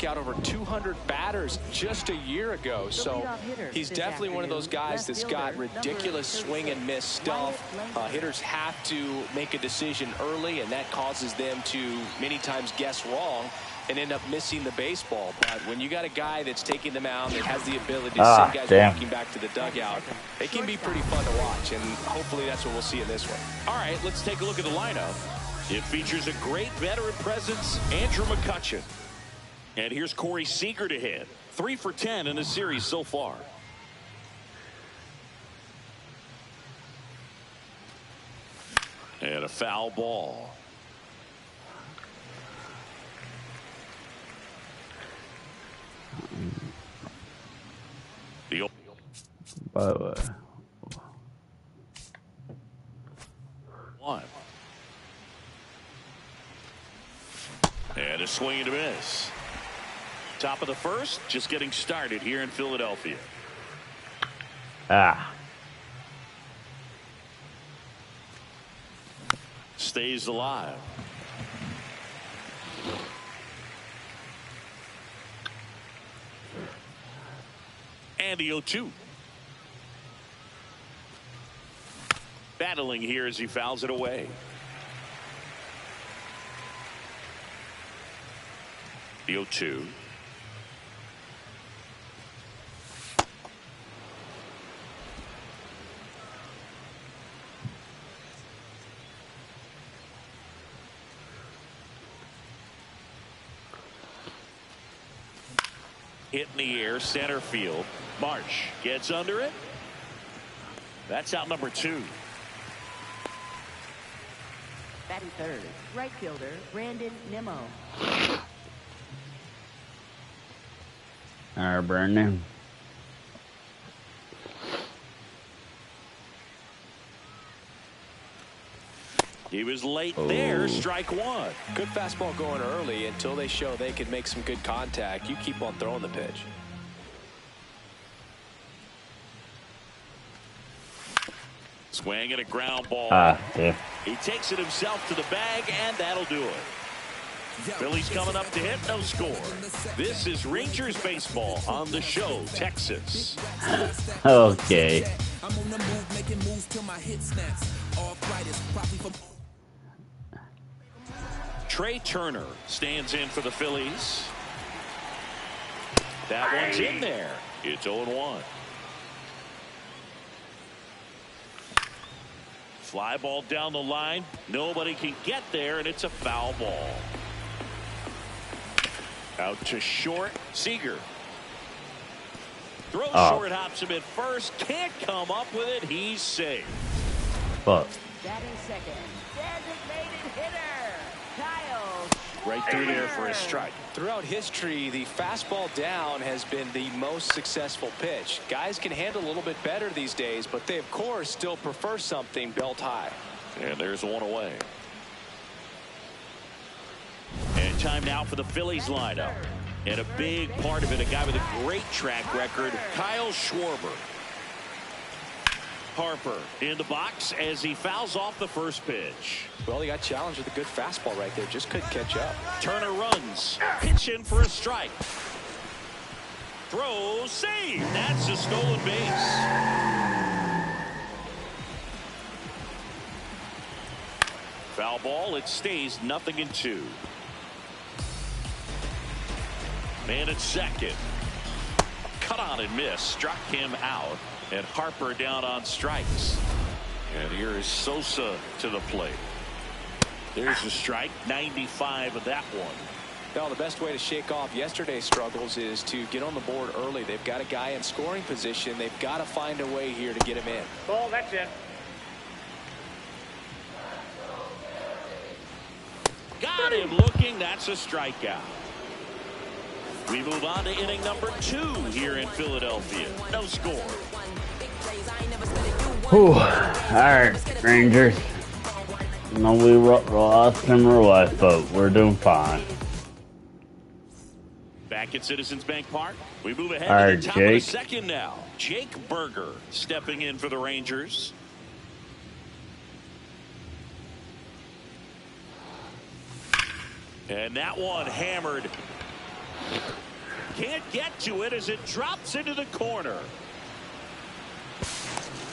out over 200 batters just a year ago, so he's definitely one of those guys that's got ridiculous swing and miss stuff. Hitters have to make a decision early, and that causes them to many times guess wrong and end up missing the baseball. But when you got a guy that's taking them out that has the ability to send guys walking back to the dugout, it can be pretty fun to watch, and hopefully that's what we'll see in this one. All right, let's take a look at the lineup. It features a great veteran presence, Andrew McCutchen. And here's Corey Seager to hit. 3 for 10 in the series so far. And a foul ball. The one. And a swing and a miss. Top of the first, just getting started here in Philadelphia. Stays alive. And the 0-2. Battling here as he fouls it away. The 0-2. Hit in the air, center field. Marsh gets under it. That's out number 2. Batting third, right fielder Brandon Nimmo. All right, Brandon. He was late there. Strike one. Good fastball going early until they show they can make some good contact. You keep on throwing the pitch. Swing and a ground ball. Yeah. He takes it himself to the bag, and that'll do it. Phillies coming up to hit, no score. This is Rangers baseball on the show, Texas. Okay. Trey Turner stands in for the Phillies. That one's in there. It's 0-1. Fly ball down the line. Nobody can get there, and it's a foul ball. Out to short. Seager. Throws short, hops him at first. Can't come up with it. He's safe. Fuck. Batting second, designated hitter, Kyle. Right through there for a strike. Throughout history, the fastball down has been the most successful pitch. Guys can handle a little bit better these days, but they, of course, still prefer something belt high. And there's one away. And time now for the Phillies lineup. And a big part of it, a guy with a great track record, Kyle Schwarber. Harper in the box as he fouls off the first pitch. Well, he got challenged with a good fastball right there. Just couldn't catch up. Turner runs. Pitch in for a strike. Throw, save. That's a stolen base. Foul ball. It stays 0-2. Man at second. Cut on and miss. Struck him out. And Harper down on strikes. And here is Sosa to the plate. There's a strike. 95 of that one. Well, the best way to shake off yesterday's struggles is to get on the board early. They've got a guy in scoring position. They've got to find a way here to get him in. Ball, that's in. Got him looking. That's a strikeout. We move on to inning number 2 here in Philadelphia. No score. Whew. All right, Rangers. No, we lost in real life, but we're doing fine. Back at Citizens Bank Park, we move ahead All to right, the top Jake. of the second now. Jake Burger stepping in for the Rangers. And that one hammered. Can't get to it as it drops into the corner.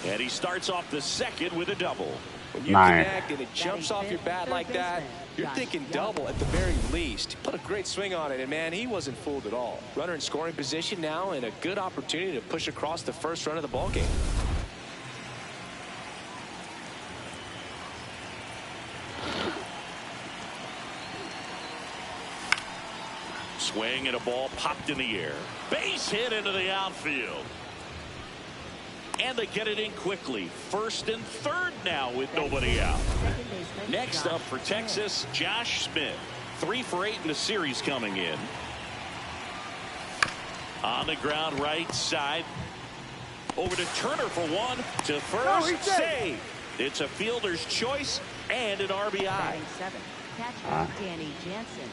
And he starts off the second with a double. When you connect and it jumps off your bat like that, you're thinking double at the very least. Put a great swing on it, and man, he wasn't fooled at all. Runner in scoring position now, and a good opportunity to push across the first run of the ball game. Swing and a ball popped in the air. Base hit into the outfield. And they get it in quickly. First and third now with nobody out. Next up for Texas, Josh Smith. 3 for 8 in the series coming in. On the ground right side. Over to Turner for one. To first, save. It's a fielder's choice and an RBI. Batting 7, catcher Danny Jansen.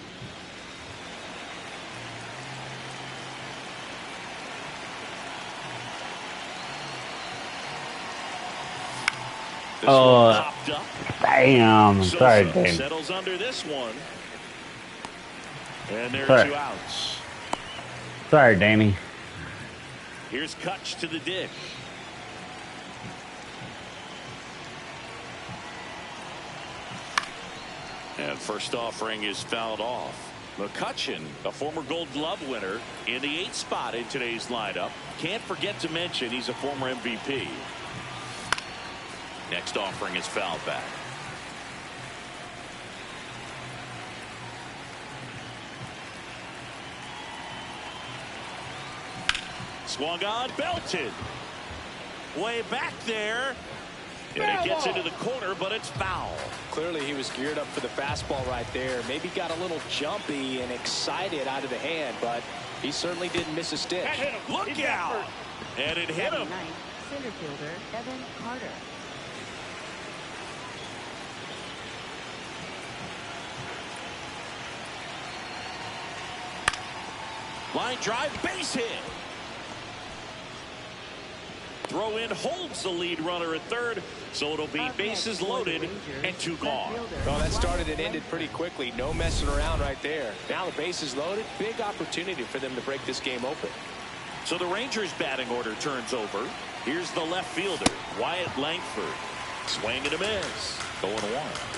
This one popped up. Damn. Sorry, Sosa Dave. settles under this one. And there are 2 outs. Sorry, Danny. Here's Kutch to the dish. And first offering is fouled off. McCutchen, a former Gold Glove winner, in the 8th spot in today's lineup. Can't forget to mention he's a former MVP. Next offering is fouled back. Swung on, belted. Way back there. And it gets into the corner, but it's foul. Clearly he was geared up for the fastball right there. Maybe got a little jumpy and excited out of the hand, but he certainly didn't miss a stitch. Look out. And it hit him. Center fielder Evan Carter. Line drive, base hit. Throw in holds the lead runner at third, so it'll be bases loaded and 2 gone. Well, that started and ended pretty quickly. No messing around right there. Now the bases loaded. Big opportunity for them to break this game open. So the Rangers batting order turns over. Here's the left fielder, Wyatt Langford. Swing and a miss. 0-1.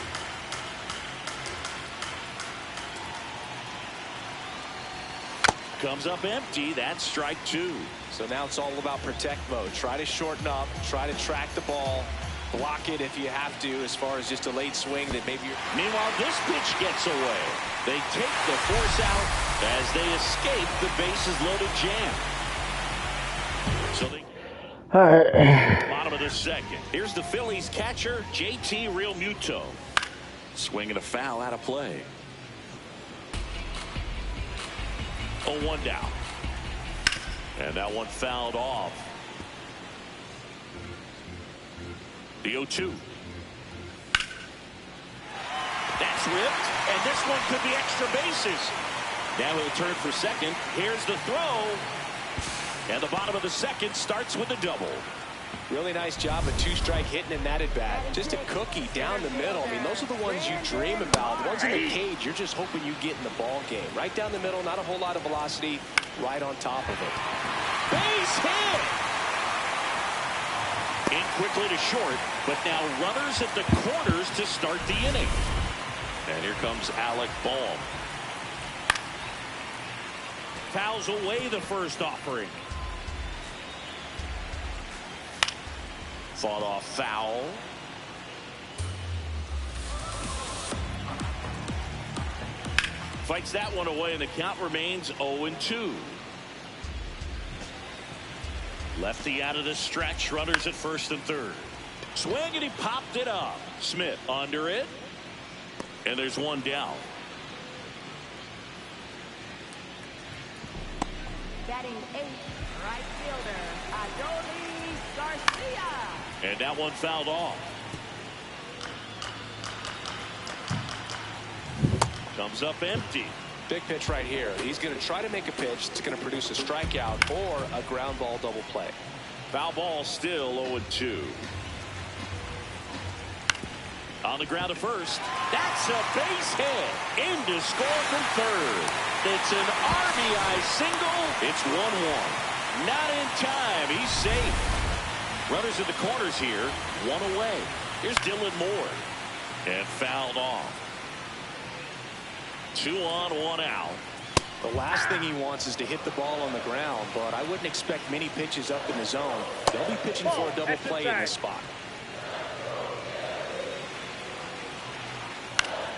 Comes up empty. That's strike 2. So now it's all about protect mode. Try to shorten up. Try to track the ball. Block it if you have to, as far as just a late swing that maybe you're... Meanwhile, this pitch gets away. They take the force out as they escape the bases loaded jam. So they... All right. Bottom of the second. Here's the Phillies catcher, JT Realmuto. Swing and a foul out of play. 0-1 down. And that one fouled off. The 0-2. That's ripped, and this one could be extra bases. Now he'll turn for second. Here's the throw. And the bottom of the second starts with a double. Really nice job of 2-strike hitting in that at bat. Just a cookie down the middle. I mean, those are the ones you dream about. The ones in the cage, you're just hoping you get in the ball game. Right down the middle, not a whole lot of velocity, right on top of it. Base hit! In quickly to short, but now runners at the corners to start the inning. And here comes Alec Bohm. Fouls away the first offering. Fought off foul. Fights that one away, and the count remains 0-2. Lefty out of the stretch, runners at first and third. Swing, and he popped it up. Smith under it. And there's one down. Batting 8, right fielder Adolis Garcia. And that one fouled off. Comes up empty. Big pitch right here. He's going to try to make a pitch that's going to produce a strikeout or a ground ball double play. Foul ball still 0-2. On the ground to first. That's a base hit. In to score from third. It's an RBI single. It's 1-1. Not in time. He's safe. Runners in the corners here. One away. Here's Dylan Moore. And fouled off. 2 on, 1 out. The last thing he wants is to hit the ball on the ground, but I wouldn't expect many pitches up in the zone. They'll be pitching for a double play in this spot.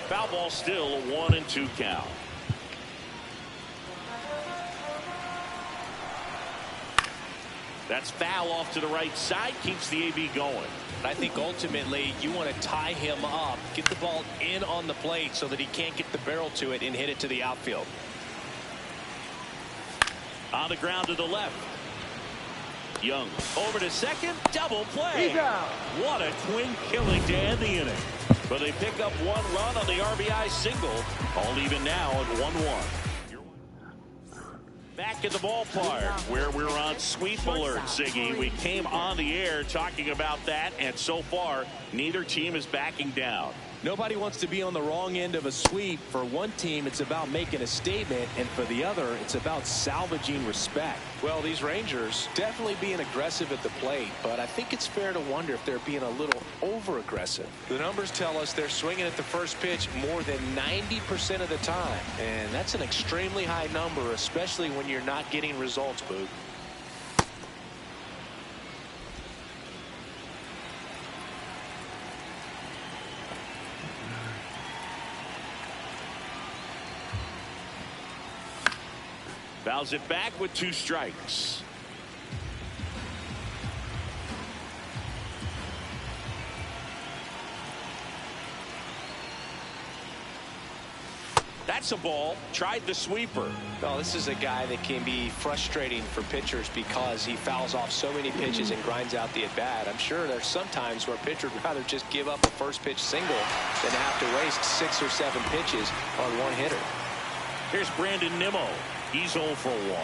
Foul ball still, a 1-2 count. That's foul off to the right side, keeps the AB going. I think ultimately you want to tie him up, get the ball in on the plate so that he can't get the barrel to it and hit it to the outfield. On the ground to the left. Young over to second, double play. What a twin killing to end the inning. But they pick up 1 run on the RBI single. All even now at 1-1. Back at the ballpark where we're on sweep alert, Siggy. We came on the air talking about that, and so far neither team is backing down. Nobody wants to be on the wrong end of a sweep. For one team, it's about making a statement, and for the other, it's about salvaging respect. Well, these Rangers definitely being aggressive at the plate, but I think it's fair to wonder if they're being a little over-aggressive. The numbers tell us they're swinging at the first pitch more than 90% of the time, and that's an extremely high number, especially when you're not getting results, Boog. Fouls it back with 2 strikes. That's a ball. Tried the sweeper. Well, this is a guy that can be frustrating for pitchers because he fouls off so many pitches and grinds out the at-bat. I'm sure there's some times where a pitcher would rather just give up a first pitch single than have to waste 6 or 7 pitches on one hitter. Here's Brandon Nimmo. He's 0 for 1.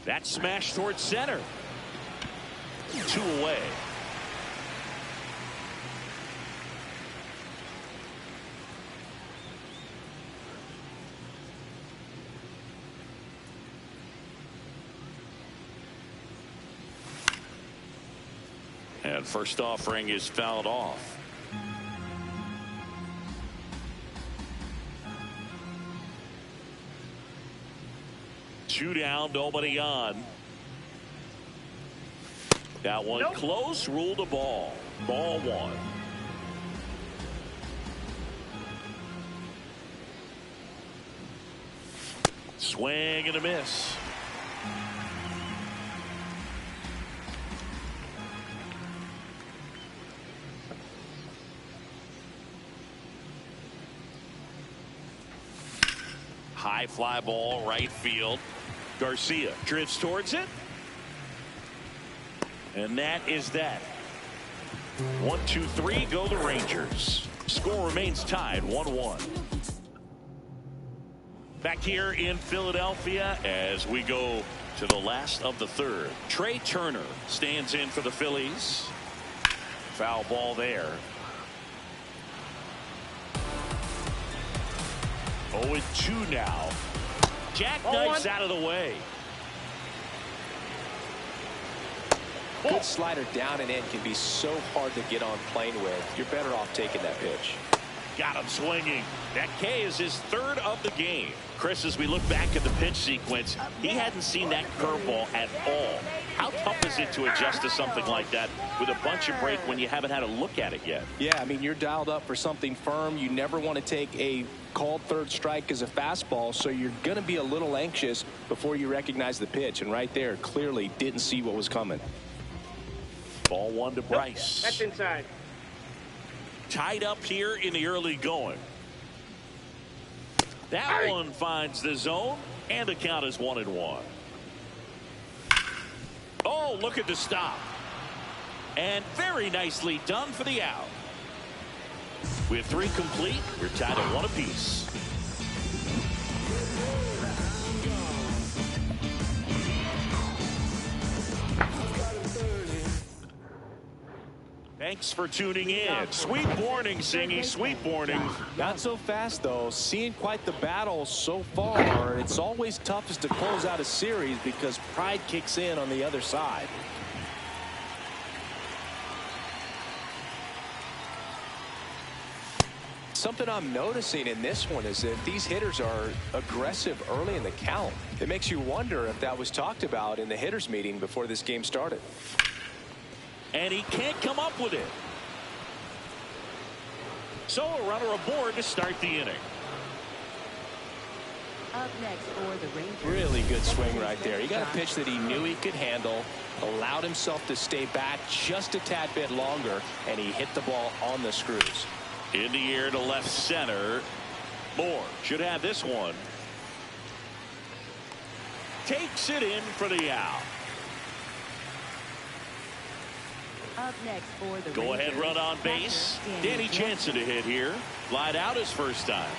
That smash towards center. 2 away. And first offering is fouled off. Two down, nobody on. That one close, ruled a ball. Ball 1. Swing and a miss. High fly ball, right field. Garcia drifts towards it. And that is that. 1, 2, 3, go the Rangers. Score remains tied 1-1. Back here in Philadelphia as we go to the last of the third. Trey Turner stands in for the Phillies. Foul ball there. 0-2 now. Jackknifes out of the way. Good slider down and in can be so hard to get on plane with. You're better off taking that pitch. Got him swinging. That K is his 3rd of the game. Chris, as we look back at the pitch sequence, he hadn't seen that curveball at all. How tough is it to adjust to something like that with a bunch of break when you haven't had a look at it yet? Yeah, I mean, you're dialed up for something firm. You never want to take a called 3rd strike as a fastball, so you're going to be a little anxious before you recognize the pitch. And right there, clearly didn't see what was coming. Ball 1 to Bryce. That's inside. Tied up here in the early going. That one finds the zone, and the count is 1-1. Oh, look at the stop. And very nicely done for the out. With 3 complete, we're tied at 1 apiece. Thanks for tuning in. Sweet warning, Singy. Sweet warning. Not so fast, though. Seeing quite the battle so far. It's always toughest to close out a series because pride kicks in on the other side. Something I'm noticing in this one is that these hitters are aggressive early in the count. It makes you wonder if that was talked about in the hitters meeting before this game started. And he can't come up with it. So a runner aboard to start the inning. Up next for the Rangers. Really good swing right there. He got a pitch that he knew he could handle, allowed himself to stay back just a tad bit longer, and he hit the ball on the screws. In the air to left center. Moore should have this one. Takes it in for the out. Up next for the Go ahead, run on base. Danny Jansen to hit here. Lied out his first time.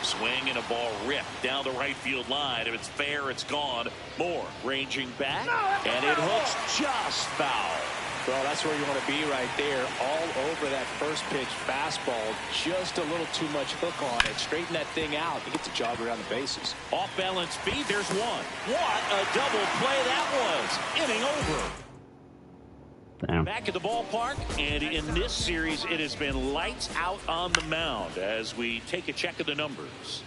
Swing and a ball ripped down the right field line. If it's fair, it's gone. Moore ranging back, and it hooks just foul. Well, that's where you want to be right there. All over that first pitch fastball. Just a little too much hook on it. Straighten that thing out. He gets a jog around the bases. Off balance speed. There's one. What a double play that was. Inning over. Damn. Back at the ballpark, and in this series, it has been lights out on the mound as we take a check of the numbers.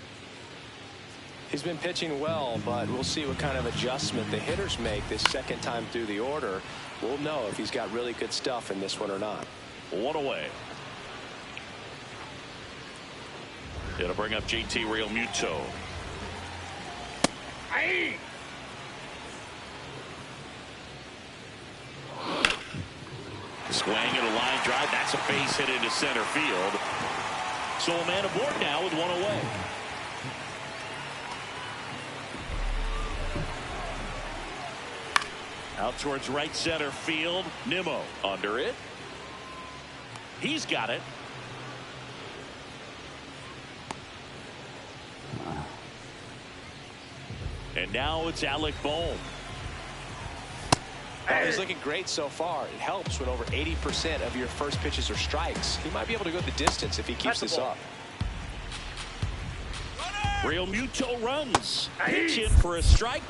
He's been pitching well, but we'll see what kind of adjustment the hitters make this second time through the order. We'll know if he's got really good stuff in this one or not. One away. It'll bring up JT Realmuto. Aye. Swing and a line drive. That's a base hit into center field. So a man aboard now with one away. Out towards right center field. Nimmo under it. He's got it. And now it's Alec Bohm. Oh, he's looking great so far. It helps when over 80% of your first pitches are strikes. He might be able to go the distance if he keeps this up. Realmuto runs. Pitch in for a strike.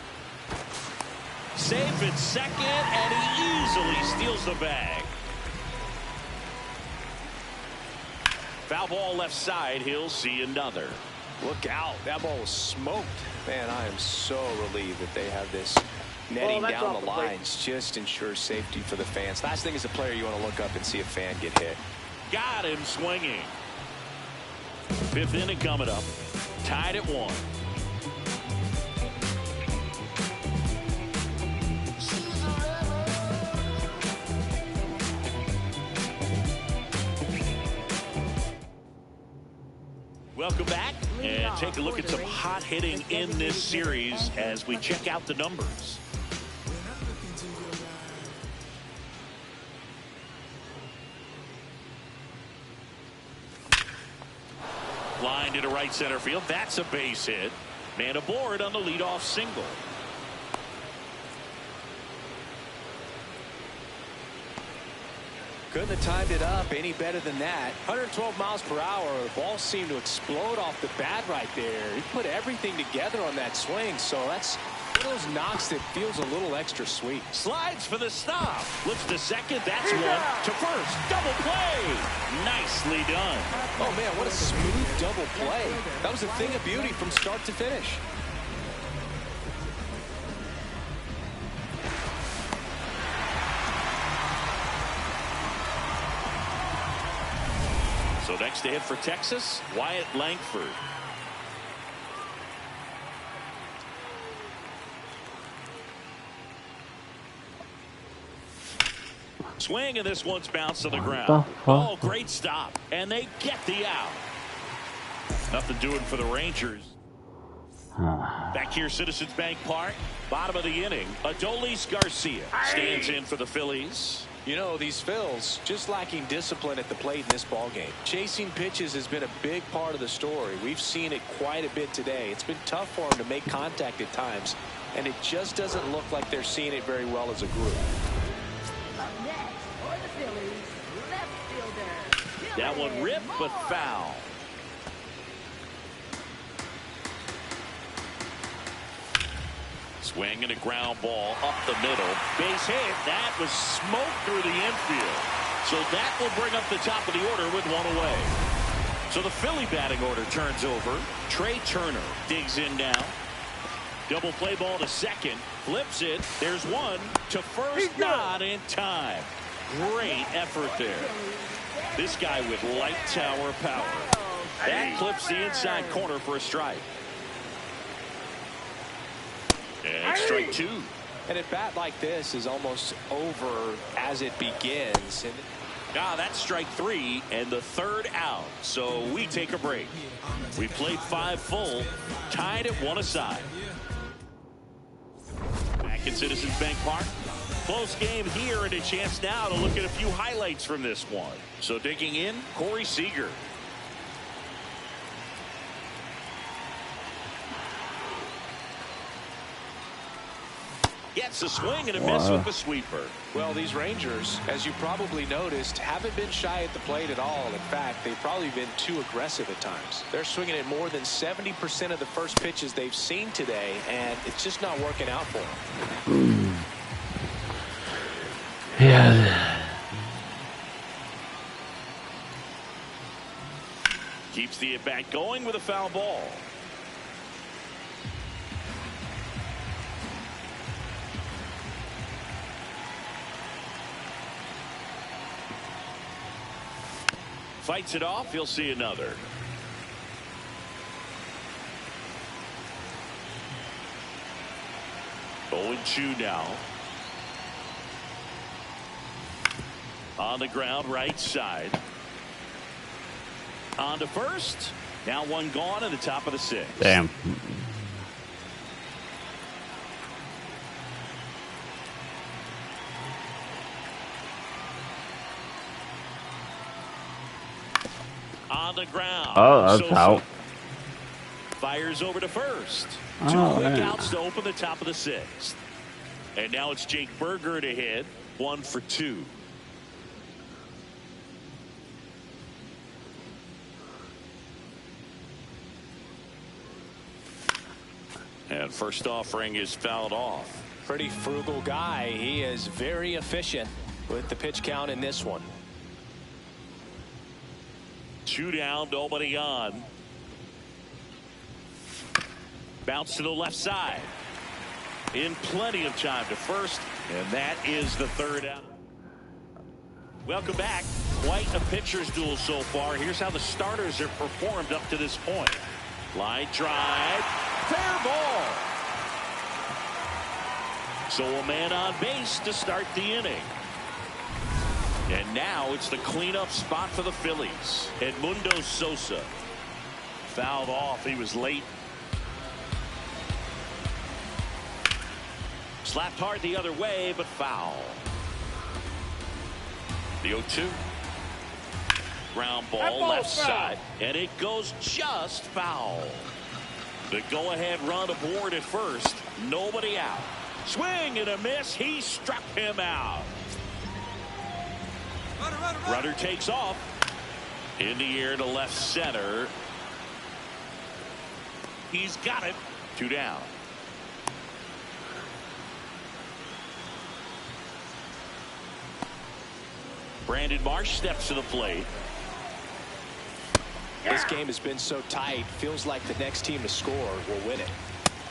Safe at second, and he easily steals the bag. Foul ball left side. He'll see another. Look out. That ball was smoked. Man, I am so relieved that they have this netting down the lines. Just ensures safety for the fans. Last thing as a player, you want to look up and see a fan get hit. Got him swinging. Fifth inning coming up. Tied at 1. Welcome back and take a look at some hot hitting in this series as we check out the numbers. Line into right center field. That's a base hit. Man aboard on the leadoff single. Couldn't have timed it up any better than that. 112 miles per hour. The ball seemed to explode off the bat right there. He put everything together on that swing, so that's one of those knocks that feels a little extra sweet. Slides for the stop. Looks to second. That's one. To first. Double play. Nicely done. Oh, man, what a smooth double play. That was a thing of beauty from start to finish. So next to hit for Texas, Wyatt Langford. Swing, and this one's bounced to the ground. Oh, great stop. And they get the out. Nothing doing for the Rangers. Back here, Citizens Bank Park. Bottom of the inning. Adolis Garcia stands in for the Phillies. You know, these Phils just lacking discipline at the plate in this ball game. Chasing pitches has been a big part of the story. We've seen it quite a bit today. It's been tough for them to make contact at times, and it just doesn't look like they're seeing it very well as a group. Up next for the Phillies, left fielder. That one ripped, but foul. Swing and a ground ball up the middle. Base hit. That was smoked through the infield. So that will bring up the top of the order with one away. So the Philly batting order turns over. Trey Turner digs in now. Double play ball to second. Flips it. There's one to first. Not in time. Great effort there. This guy with light tower power. That clips the inside corner for a strike. And strike two. And a bat like this is almost over as it begins. And that's strike three and the third out. So we take a break. We played 5 full, tied at 1 aside. Back in Citizens Bank Park. Close game here and a chance now to look at a few highlights from this one. So digging in, Corey Seager. Gets a swing and a miss with the sweeper. Well, these Rangers, as you probably noticed, haven't been shy at the plate at all. In fact, they've probably been too aggressive at times. They're swinging at more than 70% of the first pitches they've seen today, and it's just not working out for them. Yeah. Keeps the at-bat going with a foul ball. Fights it off. He'll see another. Oh, 0-2 now. On the ground, right side. On to first. Now one gone at the top of the 6th. Damn. On the ground. Oh, that's out. Fires over to first. Oh, 2 quick man. outs to open the top of the 6th. And now it's Jake Burger to hit. 1 for 2. And first offering is fouled off. Pretty frugal guy. He is very efficient with the pitch count in this one. 2 down, nobody on. Bounce to the left side. In plenty of time to first, and that is the 3rd out. Welcome back. Quite a pitcher's duel so far. Here's how the starters have performed up to this point. Line drive. Fair ball. So a man on base to start the inning. And now it's the cleanup spot for the Phillies. Edmundo Sosa. Fouled off. He was late. Slapped hard the other way, but foul. The 0-2. Ground ball left side. And it goes just foul. The go-ahead run aboard at first. Nobody out. Swing and a miss. He struck him out. Runner takes off. In the air to left center. He's got it. 2 down. Brandon Marsh steps to the plate. This game has been so tight. Feels like the next team to score will win it.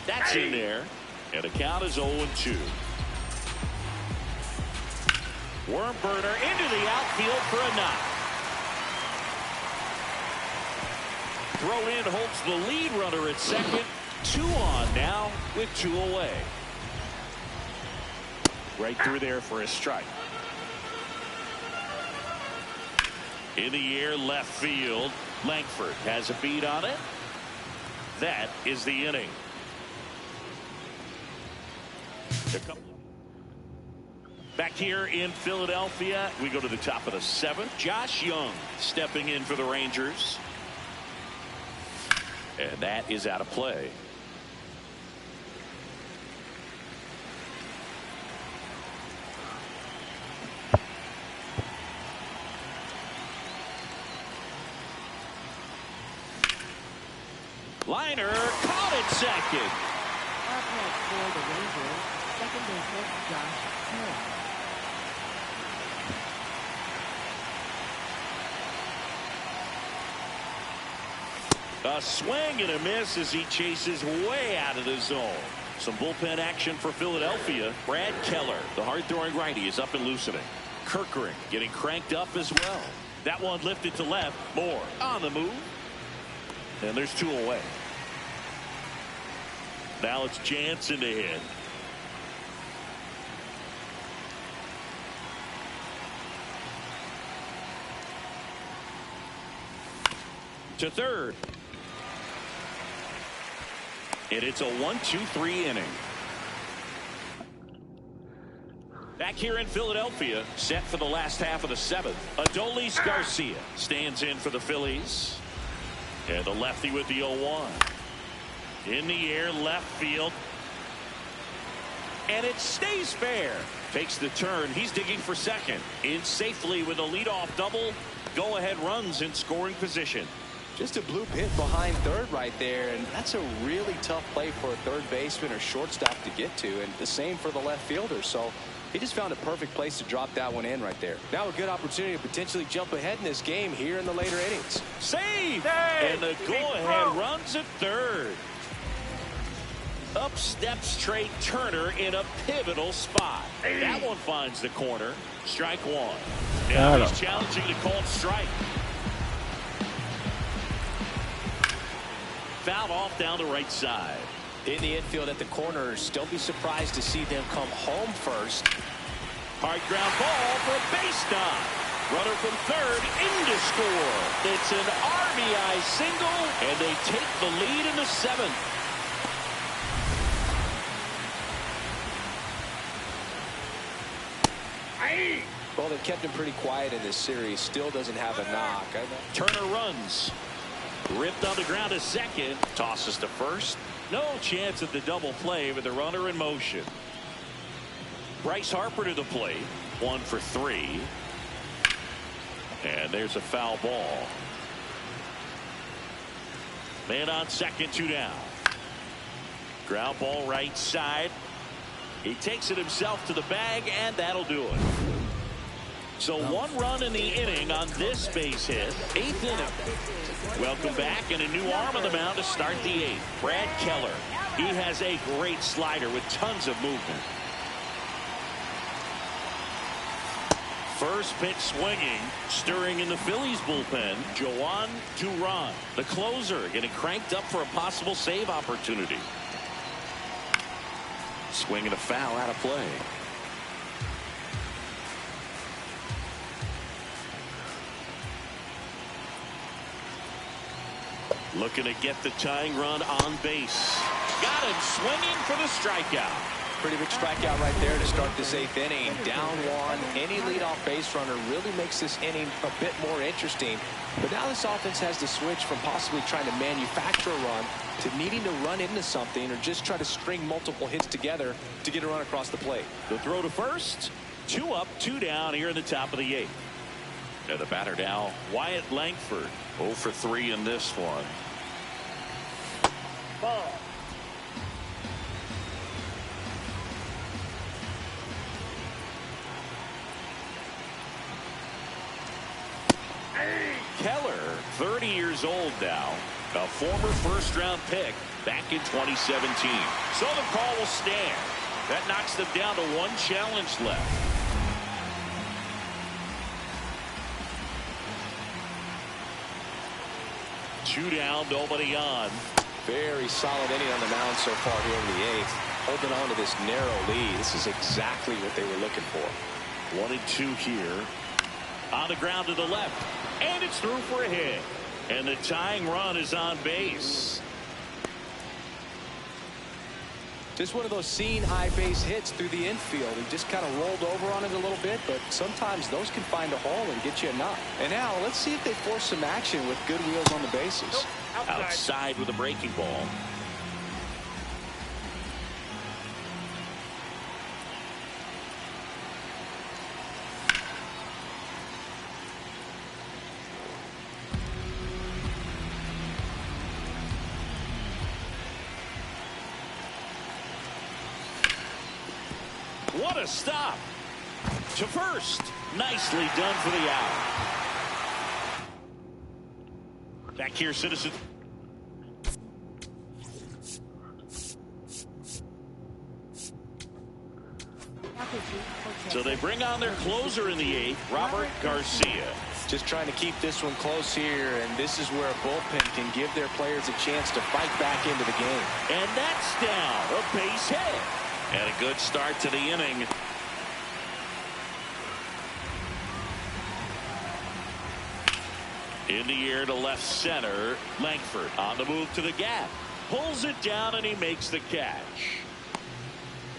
That's in there. And the count is 0-2. Worm burner into the outfield for a knock. Throw in holds the lead runner at second. 2 on now with 2 away. Right through there for a strike. In the air left field. Langford has a beat on it. That is the inning. Back here in Philadelphia, we go to the top of the 7th. Josh Young stepping in for the Rangers. And that is out of play. Liner caught at second. Up next for the Rangers, second baseman Josh Hill. A swing and a miss as he chases way out of the zone. Some bullpen action for Philadelphia. Brad Keller, the hard-throwing righty, is up and loosening. Kerkering getting cranked up as well. That one lifted to left. Moore on the move. And there's 2 away. Now it's Jansen to hit. To third. And it's a 1-2-3 inning. Back here in Philadelphia, set for the last half of the 7th. Adolis Garcia stands in for the Phillies. And the lefty with the 0-1. In the air, left field. And it stays fair. Takes the turn. He's digging for second. In safely with a leadoff double. Go-ahead runs in scoring position. Just a bloop hit behind third right there, and that's a really tough play for a third baseman or shortstop to get to, and the same for the left fielder. So he just found a perfect place to drop that one in right there. Now a good opportunity to potentially jump ahead in this game here in the later innings. Save! And the go-ahead runs at third. Up steps Trey Turner in a pivotal spot. That one finds the corner. Strike 1. Now he's challenging the called strike. Fouled off down the right side. In the infield at the corners, don't be surprised to see them come home first. Hard ground ball for a base knock. Runner from third in to score. It's an RBI single, and they take the lead in the 7th. Well, they've kept him pretty quiet in this series. Still doesn't have a knock. Turner runs. Ripped on the ground to second. Tosses to first. No chance at the double play with the runner in motion. Bryce Harper to the plate. 1 for 3. And there's a foul ball. Man on second, 2 down. Ground ball right side. He takes it himself to the bag, and that'll do it. So 1 run in the inning on this base hit. 8th inning. Welcome back, and a new arm on the mound to start the 8th. Brad Keller. He has a great slider with tons of movement. First pitch swinging, stirring in the Phillies bullpen. Jhoan Duran, the closer, getting cranked up for a possible save opportunity. Swing and a foul out of play. Looking to get the tying run on base. Got him swinging for the strikeout. Pretty big strikeout right there to start this 8th inning. Down 1. Any leadoff base runner really makes this inning a bit more interesting. But now this offense has to switch from possibly trying to manufacture a run to needing to run into something or just try to string multiple hits together to get a run across the plate. The throw to first. 2 up, 2 down here in the top of the 8th. And the batter now, Wyatt Langford. 0 for 3 in this one. Ball. Keller, 30 years old now, a former first-round pick back in 2017. So the call will stand. That knocks them down to 1 challenge left. Two down, nobody on. Very solid inning on the mound so far here in the 8th. Holding on to this narrow lead. This is exactly what they were looking for. 1 and 2 here. On the ground to the left. And it's through for a hit. And the tying run is on base. Just one of those seeing high base hits through the infield. He just kind of rolled over on it a little bit, but sometimes those can find a hole and get you a knock. And now let's see if they force some action with good wheels on the bases. Outside with a breaking ball. What a stop to first. Nicely done for the out. Back here, Citizens. So they bring on their closer in the 8th, Robert Garcia. Just trying to keep this one close here, and this is where a bullpen can give their players a chance to fight back into the game. And that's down, a base hit. And a good start to the inning. In the air to left center, Langford on the move to the gap. Pulls it down and he makes the catch.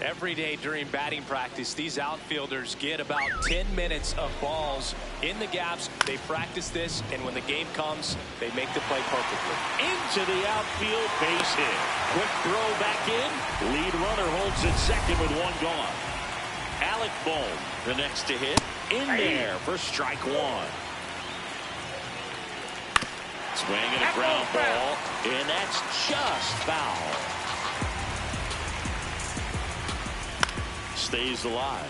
Every day during batting practice, these outfielders get about 10 minutes of balls in the gaps. They practice this, and when the game comes, they make the play perfectly. Into the outfield, base hit. Quick throw back in. Lead runner holds it second with one gone. Alec Bohm, the next to hit. In there for strike one. Swing and a ground ball, and that's just foul. Stays alive.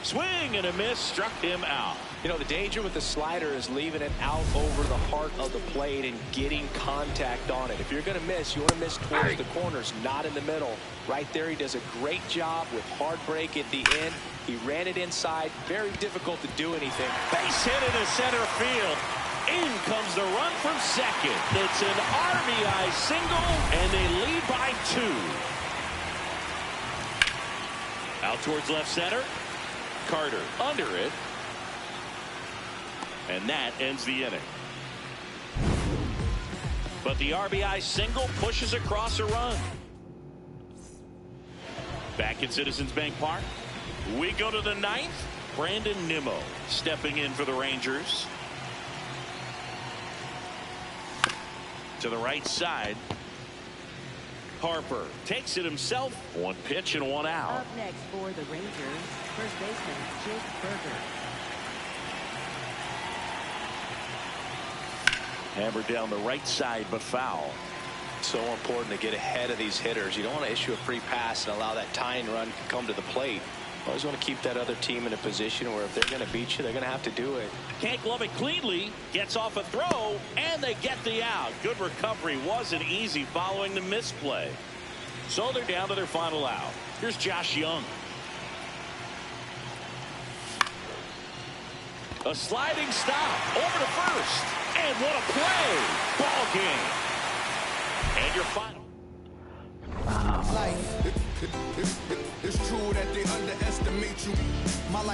Swing and a miss, struck him out. You know, the danger with the slider is leaving it out over the heart of the plate and getting contact on it. If you're going to miss, you want to miss towards the corners, not in the middle. Right there, he does a great job with hard break at the end. He ran it inside. Very difficult to do anything. Base hit into center field. In comes the run from second. It's an RBI single, and they lead by 2. Out towards left center. Carter under it. And that ends the inning. But the RBI single pushes across a run. Back at Citizens Bank Park, we go to the 9th. Brandon Nimmo stepping in for the Rangers. To the right side. Harper takes it himself. One pitch and one out. Up next for the Rangers, first baseman Jake Burger. Hammered down the right side, but foul. So important to get ahead of these hitters. You don't want to issue a free pass and allow that tying run to come to the plate. You always want to keep that other team in a position where if they're going to beat you, they're going to have to do it. Can't glove it cleanly. Gets off a throw, and they get the out. Good recovery. Wasn't easy following the misplay. So they're down to their final out. Here's Josh Young. A sliding stop over to first. And what a play. Ball game. And your final. Life. It's true that they underestimate you. My life.